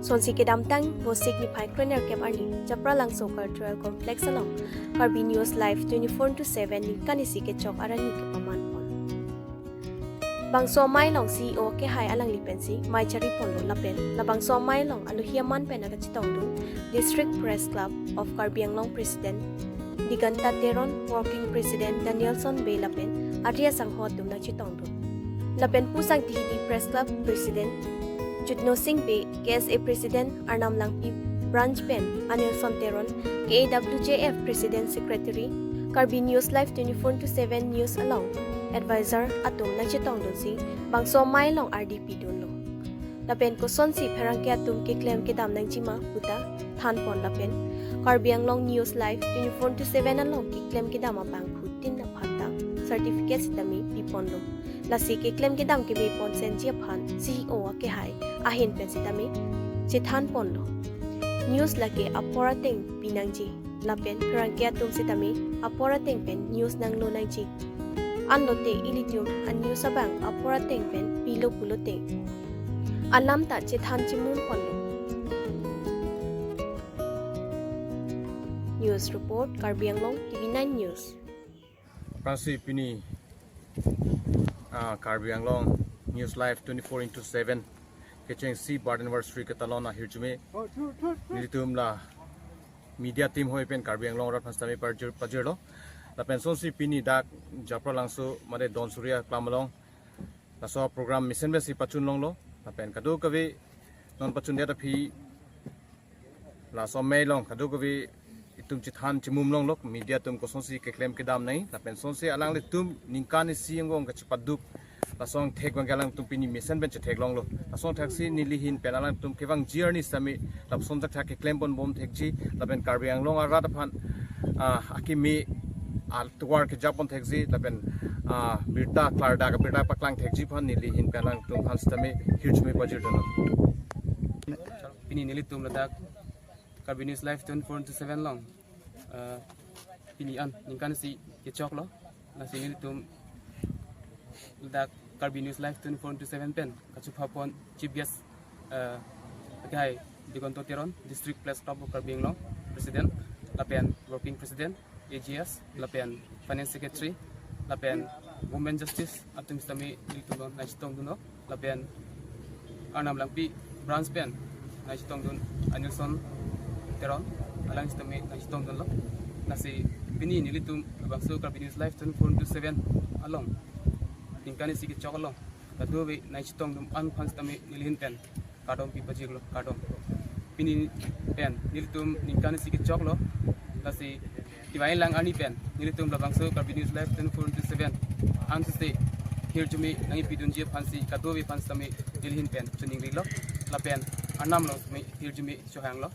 Sonsi ke damtang bo signify Krener Camp Arani Japra Langso Cultural Complex along Karbi News Live 24/7 Ningkan Isi kechok Arani ke paman pon. Bangso mai long CEO ke hai alang lipensi mai chari pon lo lapen la bangso mai long anu hiaman pen aga chitong du District Press Club of Karbi Anglong President Ningkan Working President Danielson Bay lapen Arya Sanghot dum na chitong du lapen pusang TD Press Club President Jutno Singh Bay, KSA President Arnam Langpi, Branch Pen, Anil Sonteron, KAWJF President Secretary, Karbi News Live 24/7 News Along, Advisor Atum Nachitong Dunsi, Bangso Mai Long RDP Dunlo. Lapen ko sonsi perang ke atum ke claim ke dam nang jima puta, Than Pon Lapen, Karbi Anglong News Live 24/7 Along ke claim ke dam abang putin na phata, certificate sitami pipon lo. Lasi ke claim ke dam ke be pon sen chia phan CEO ke hai ahin pen sitami chithan pon lo news lake aporateng pinangji lapen prangkya tum sitami aporateng pen news nang lo nangji anlote ilitium an news abang aporateng pen pilo pulote alam ta chithan chimun pon lo. News report Karbi Anglong TV9 News. Prasi pini Karbi Anglong News Live 24/7 kechok si anniversary katalong na hirjume nilitum la media team hoi pen Karbi Anglong rat phastami pajero la pension si pini dak Japra Langso made Don Surya Klamalong la so program mission be si pachun long lo la pen kadu kavi non pachun dia phi la so me long kadu kavi tum chithan chimum long lok media tum ko sonsi ke claim ke dam nai la pen sonsi alang le tum Ningkan Isi ngong ka chipaduk la song thek bang galang tum pini mission ben thek long lo la song taxi ni lihin pen alang tum kewang journey sami la song tak ke claim bon bom thek ji la pen Karbi Anglong arat phan akimi al tuwar ke japon thek ji la pen birta klarda ka birta paklang thek ji phan ni lihin pen alang tum phan stami hirchme budget no pini nili tum ladak Karbi News Live 24/7 long pini an Ningkan Isi kechok lo la sini tum ladak Karbi News Live 24/7 pen kachu phapon chief guest gai digonto teron District Press Club of Karbi Anglong President lapen Working President AGS lapen Finance Secretary lapen Women Justice atum stami iltulon naistong duno lapen Arnam Langpi Branch pen naistong dun Anilson teron alang stami naistong dun lo nasi pini nilitum bangso Karbi News Live 24/7 along Ningkan Isi kechok along kadu be naistong dum an phan stami nilihin pen kadom pi pajiglo kadom pini pen nilitum Ningkan Isi kechok lo nasi tiwain lang ani pen nilitum bangso Karbi News Live 24/7 an se here to me nangi pidun je phansi kadu be phan stami nilihin pen chuning ri lo la pen anam lo me here to me chohang lo